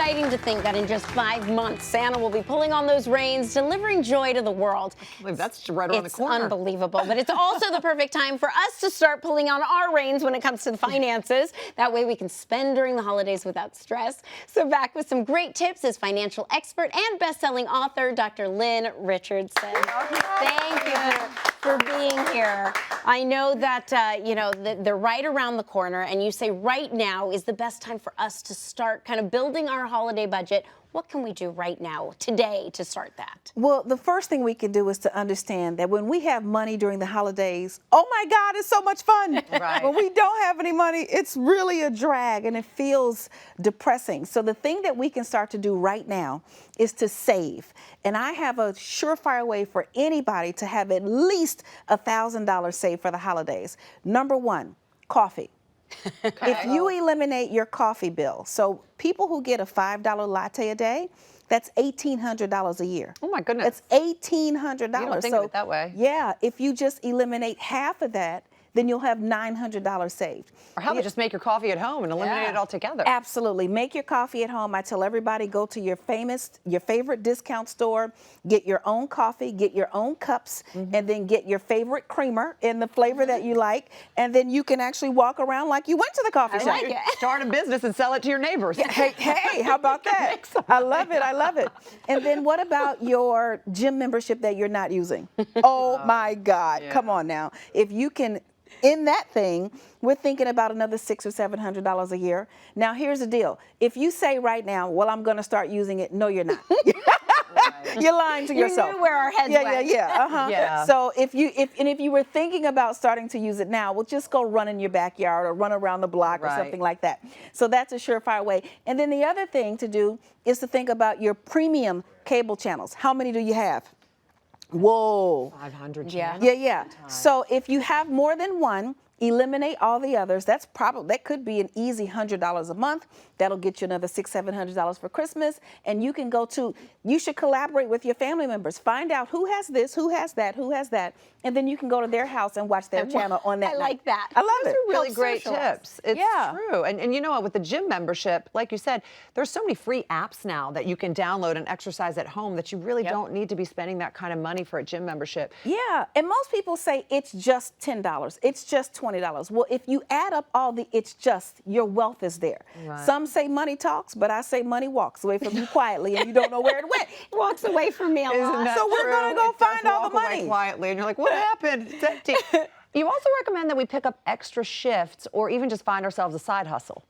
exciting to think that in just 5 months, Santa will be pulling on those reins, delivering joy to the world. I believe that's right around the corner. It's unbelievable, but it's also the perfect time for us to start pulling on our reins when it comes to the finances. That way we can spend during the holidays without stress. So back with some great tips is financial expert and best-selling author, Dr. Lynn Richardson. Thank you for being here. I know that, they're right around the corner, and you say right now is the best time for us to start kind of building our holiday budget. What can we do right now, today, to start that? Well, the first thing we can do is to understand that when we have money during the holidays, oh my God, it's so much fun. Right. When we don't have any money, it's really a drag and it feels depressing. So the thing that we can start to do right now is to save. And I have a surefire way for anybody to have at least $1,000 saved for the holidays. Number one, coffee. Okay. If you eliminate your coffee bill, so people who get a $5 latte a day, that's $1,800 a year. Oh my goodness. That's $1,800. You don't think of it that way. Yeah, if you just eliminate half of that, then you'll have $900 saved. Or how about just make your coffee at home and eliminate it altogether? Absolutely. Make your coffee at home. I tell everybody, go to your favorite discount store, get your own coffee, get your own cups, and then get your favorite creamer in the flavor that you like, and then you can actually walk around like you went to the coffee shop. like it. Start a business and sell it to your neighbors. Hey, how about that? I love it. I love it. And then what about your gym membership that you're not using? Oh my God. Yeah. Come on now. If you can in that thing, we're thinking about another $600 or $700 a year. Now, here's the deal. If you say right now, well, I'm going to start using it, no, you're not. You're lying to yourself. You knew where our heads went. Yeah. So if you were thinking about starting to use it now, well, just go run in your backyard or run around the block or something like that. So that's a surefire way. And then the other thing to do is to think about your premium cable channels. How many do you have? Whoa. 500. Yeah. So if you have more than one, eliminate all the others. That could be an easy $100 a month. That'll get you another $600, $700 for Christmas. And you should collaborate with your family members. Find out who has this, who has that, and then you can go to their house and watch their channel on that night. I like that. I love it. Those are really great tips. It's Yeah. true. And you know what, with the gym membership, like you said, there's so many free apps now that you can download and exercise at home that you really don't need to be spending that kind of money for a gym membership. Yeah, and most people say it's just $10, it's just $20. Well, if you add up all the it's just, your wealth is there. Right. Some say money talks, but I say money walks away from you quietly and you don't know where it went. Walks away from me a lot. So we're going to go find all the Walk away money. quietly, and you're like, what happened? It's empty. You also recommend that we pick up extra shifts or even just find ourselves a side hustle.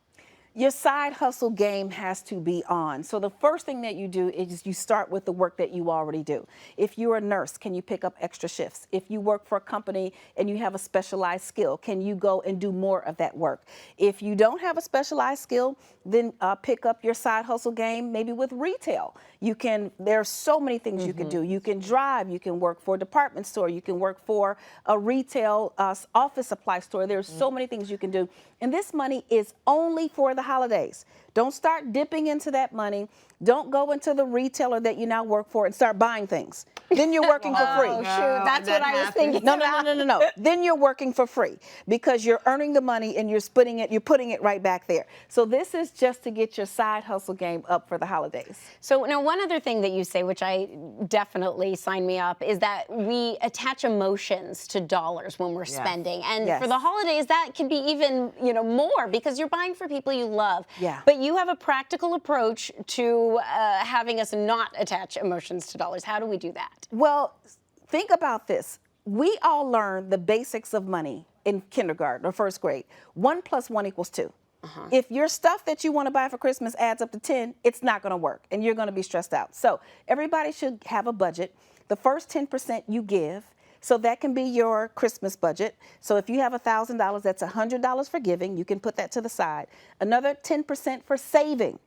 Your side hustle game has to be on. So the first thing that you do is you start with the work that you already do. If you're a nurse, can you pick up extra shifts? If you work for a company and you have a specialized skill, can you go and do more of that work? If you don't have a specialized skill, then pick up your side hustle game maybe with retail. There are so many things you can do. You can drive, you can work for a department store, you can work for a retail office supply store. There's so many things you can do. And this money is only for the holidays. Don't start dipping into that money. Don't go into the retailer that you now work for and start buying things. Then you're working for free. Oh, shoot, that's what I was thinking. No. Then you're working for free because you're earning the money and you're putting it right back there. So this is just to get your side hustle game up for the holidays. So now one other thing that you say, which I definitely sign me up, is that we attach emotions to dollars when we're spending. And for the holidays, that can be even, more because you're buying for people you love. Yeah. But you have a practical approach to having us not attach emotions to dollars. How do we do that? Well, think about this. We all learn the basics of money in kindergarten or first grade. 1 + 1 = 2. If your stuff that you want to buy for Christmas adds up to 10, it's not going to work and you're going to be stressed out. So everybody should have a budget. The first 10% you give. So that can be your Christmas budget. So if you have $1,000, that's $100 for giving. You can put that to the side. Another 10% for saving.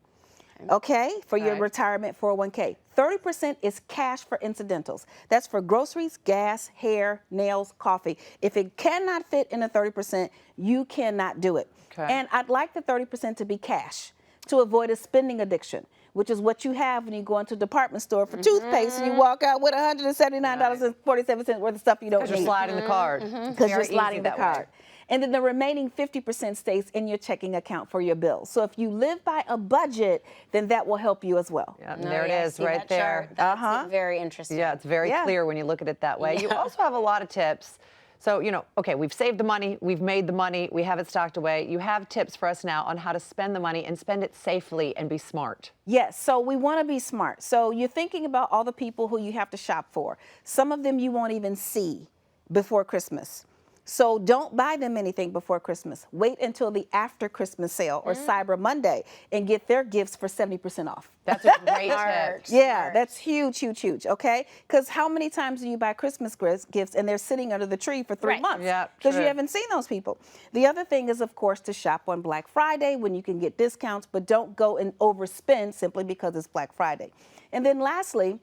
Okay, for your retirement 401k. 30% is cash for incidentals. That's for groceries, gas, hair, nails, coffee. If it cannot fit in the 30%, you cannot do it. Okay. And I'd like the 30% to be cash to avoid a spending addiction, which is what you have when you go into a department store for toothpaste and you walk out with $179.47 worth of stuff you don't need. Because you're sliding the card. Because you're sliding the card. And then the remaining 50% stays in your checking account for your bills. So if you live by a budget, then that will help you as well. Yeah, and there it is right there. That's very interesting. Yeah, it's very clear when you look at it that way. Yeah. You also have a lot of tips. So, okay, we've saved the money, we've made the money, we have it stocked away. You have tips for us now on how to spend the money and spend it safely and be smart. Yes, so we want to be smart. So you're thinking about all the people who you have to shop for. Some of them you won't even see before Christmas. So don't buy them anything before Christmas. Wait until the after Christmas sale or Cyber Monday and get their gifts for 70% off. That's a great tip. Yeah, that's huge, huge, huge, okay? Because how many times do you buy Christmas gifts and they're sitting under the tree for 3 months? Yeah, because you true. haven't seen those people. The other thing is, of course, to shop on Black Friday when you can get discounts, but don't go and overspend simply because it's Black Friday. And then lastly,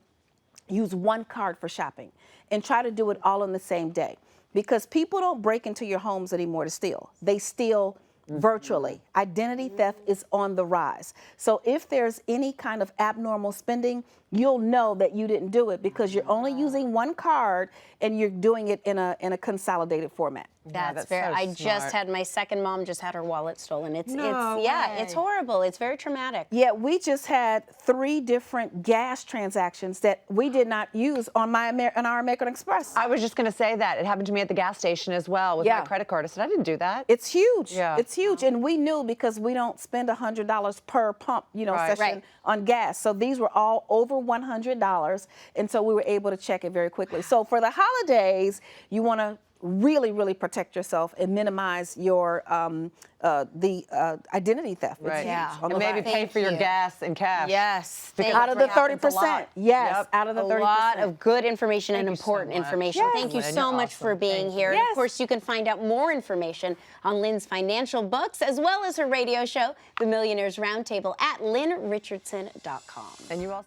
use one card for shopping and try to do it all on the same day. Because people don't break into your homes anymore to steal. They steal virtually. Identity theft is on the rise. So if there's any kind of abnormal spending, you'll know that you didn't do it because you're only using one card and you're doing it in a consolidated format. That's fair. I just smart. had my second mom just had her wallet stolen. It's No it's way. horrible. It's very traumatic. Yeah, we just had 3 different gas transactions that we did not use on our American Express. I was just going to say that. It happened to me at the gas station as well with my credit card. I said, I didn't do that. It's huge. Yeah. It's huge. And we knew because we don't spend $100 per pump, Right. session on gas. So these were all over $100. And so we were able to check it very quickly. So for the holidays, you want to really, really protect yourself and minimize your identity theft. It's Right. huge Yeah. on the And maybe rise. pay for your gas in cash. Yes. Because Out of the that's what happens a 30%. lot. Yes, Yep. out of the A 30%. lot of good information and Thank you so important much. information. Yes. Thank you Lynn, so you're much for awesome. being Thank here. you. And of Yes. course, you can find out more information on Lynn's financial books as well as her radio show, The Millionaires Roundtable, at lynnrichardson.com. And you also